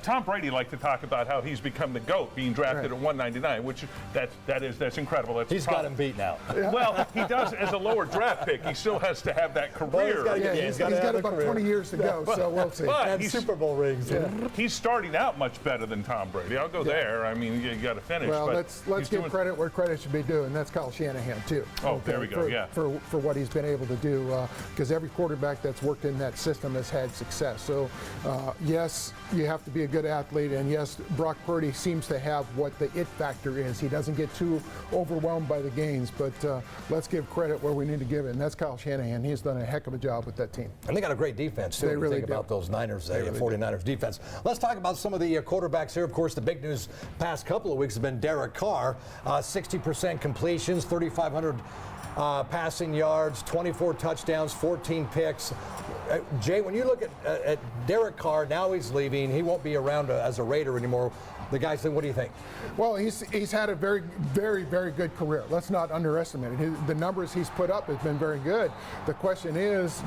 Tom Brady liked to talk about how he's become the GOAT, being drafted at 199, which that's incredible. That's he's got him beat now. Well, he does as a lower draft pick. He still has to have that career. He's got about 20 years to go, so we'll see. And Super Bowl rings. He's starting out much better than Tom Brady. I'll go there. I mean, you got to finish. Well, but let's give credit where credit should be due, and that's Kyle Shanahan too. Oh, there we go. For what he's been able to do, because every quarterback that's worked in that system has had success. So, yes, you have to be a good athlete, and yes, Brock Purdy seems to have what the it factor is. He doesn't get too overwhelmed by the gains, but let's give credit where we need to give it, and that's Kyle Shanahan. He's done a heck of a job with that team. And they got a great defense, too. They really think about those Niners, 49ers defense. Let's talk about some of the quarterbacks here. Of course, the big news past couple of weeks has been Derek Carr. 60% completions, 3,500 passing yards, 24 touchdowns, 14 picks. Jay, when you look at Derek Carr, now he's leaving. He won't be around as a Raider anymore. The guy said, what do you think? Well, he's had a very, very, very good career. Let's not underestimate it. The numbers he's put up has been very good. The question is,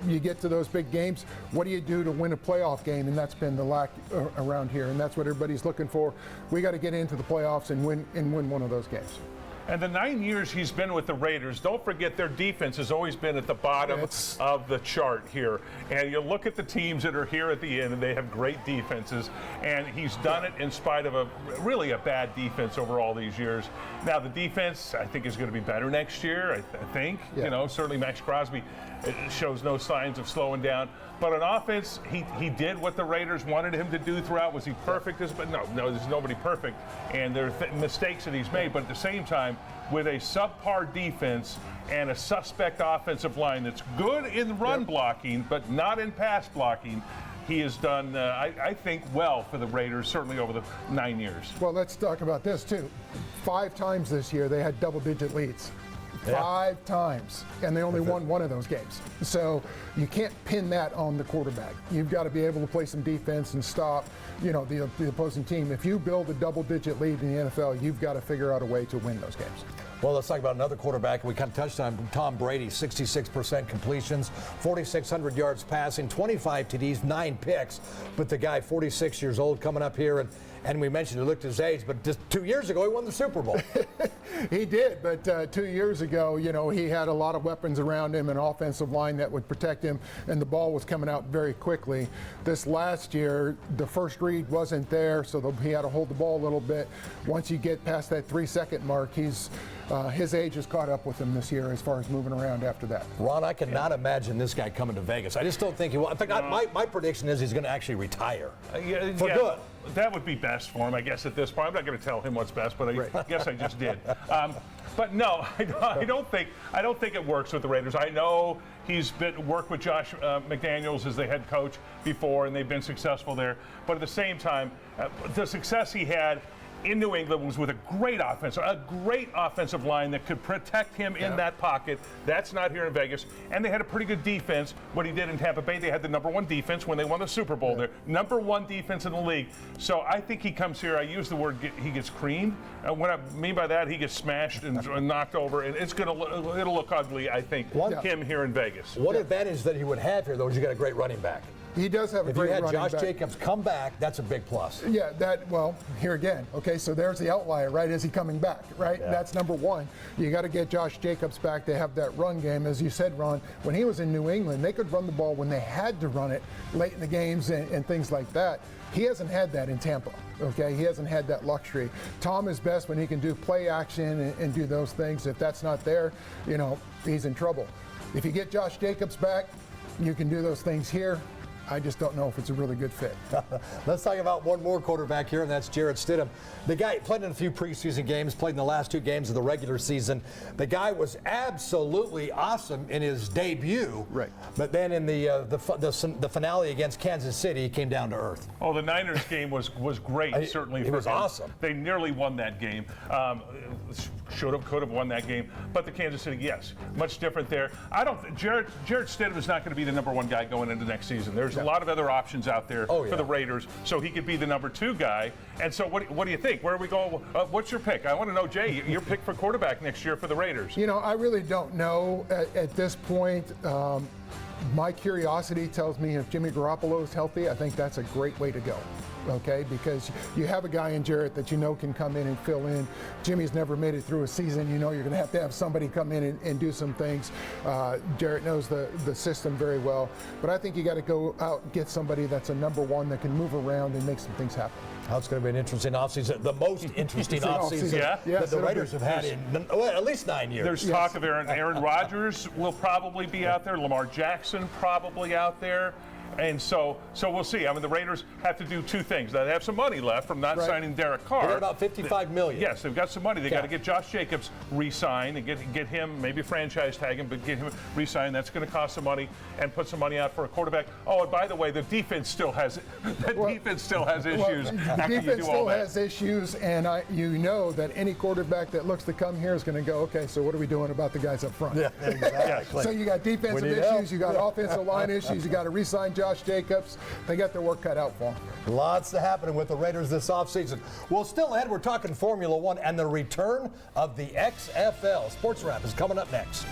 you get to those big games, what do you do to win a playoff game? And that's been the lack around here, and that's what everybody's looking for. We got to get into the playoffs and win one of those games. And the 9 years he's been with the Raiders, don't forget their defense has always been at the bottom of the chart here. And you look at the teams that are here at the end, and they have great defenses. And he's done it in spite of really a bad defense over all these years. Now, the defense, I think, is going to be better next year, I think. Yeah. Certainly Max Crosby shows no signs of slowing down. But on offense, he did what the Raiders wanted him to do throughout. Was he perfect? No, there's nobody perfect. And there are mistakes that he's made. But at the same time, with a subpar defense and a suspect offensive line that's good in run blocking, but not in pass blocking, he has done, I think, well for the Raiders, certainly over the 9 years. Well, let's talk about this, too. 5 times this year they had double-digit leads. 5 times, and they only won one of those games. So you can't pin that on the quarterback. You've got to be able to play some defense and stop, the opposing team. If you build a double-digit lead in the NFL, you've got to figure out a way to win those games. Well, let's talk about another quarterback. We kind of touched on Tom Brady, 66% completions, 4,600 yards passing, 25 TDs, 9 picks. But the guy, 46 years old, coming up here, and we mentioned he looked his age, but just 2 years ago, he won the Super Bowl. He did, but 2 years ago, he had a lot of weapons around him, an offensive line that would protect him, and the ball was coming out very quickly. This last year, the first read wasn't there, so he had to hold the ball a little bit. Once you get past that 3-second mark, his age has caught up with him this year as far as moving around after that. Ron, I cannot imagine this guy coming to Vegas. I just don't think he will. In fact, my prediction is he's going to actually retire for good. That would be best for him, I guess, at this point. I'm not going to tell him what's best, but I guess I just did. But no, I don't think it works with the Raiders. I know he's worked with Josh McDaniels as the head coach before, and they've been successful there. But at the same time, the success he had in New England was with a great offensive line that could protect him in that pocket. That's not here in Vegas. And they had a pretty good defense. What he did in Tampa Bay, they had the #1 defense when they won the Super Bowl there. #1 defense in the league. So I think he comes here, I use the word he gets creamed. And what I mean by that, he gets smashed and knocked over, and it'll look ugly, I think, him here in Vegas. One advantage that he would have here, though, is you got a great running back. He does have a great running back. If you had Josh Jacobs come back, that's a big plus. Yeah, here again. Okay, so there's the outlier, right? Is he coming back, right? Yeah. That's number one. You got to get Josh Jacobs back to have that run game. As you said, Ron, when he was in New England, they could run the ball when they had to run it late in the games and things like that. He hasn't had that in Tampa, okay? He hasn't had that luxury. Tom is best when he can do play action and do those things. If that's not there, he's in trouble. If you get Josh Jacobs back, you can do those things here. I just don't know if it's a really good fit. Let's talk about one more quarterback here, and that's Jarrett Stidham. The guy played in a few preseason games, played in the last 2 games of the regular season. The guy was absolutely awesome in his debut. Right. But then in the finale against Kansas City, he came down to earth. Oh, the Niners game was great, certainly. It was awesome. They nearly won that game. Could have won that game. But the Kansas City, yes, much different there. Jarrett Stidham is not going to be the #1 guy going into next season. There's a lot of other options out there for the Raiders, so he could be the #2 guy. And so what do you think? Where do we go? What's your pick? I want to know, Jay, your pick for quarterback next year for the Raiders. I really don't know at this point. My curiosity tells me if Jimmy Garoppolo is healthy, I think that's a great way to go. okay? Because you have a guy in Jarrett that you know can come in and fill in. Jimmy's never made it through a season. You know you're going to have somebody come in and do some things. Jarrett knows the system very well. But I think you got to go out and get somebody that's a number one that can move around and make some things happen. Oh, it's going to be an interesting offseason. The most interesting offseason that the Raiders have had in at least 9 years. There's talk of Aaron Rodgers will probably be out there. Lamar Jackson probably out there. And so we'll see. I mean, the Raiders have to do two things. They have some money left from not signing Derek Carr. They got about $55 million. Yes, they've got some money. They got to get Josh Jacobs re-signed and get him, maybe franchise tag him, but get him re-signed. That's going to cost some money and put some money out for a quarterback. Oh, and by the way, the defense still has issues. The defense still has issues, and you know that any quarterback that looks to come here is going to go, okay, so what are we doing about the guys up front? Yeah, exactly. So you got defensive issues, you got offensive line issues, you got to re-sign Josh Jacobs. They got their work cut out for them. Lots to happen with the Raiders this offseason. Well, still ahead, we're talking Formula One and the return of the XFL. Sports Wrap is coming up next.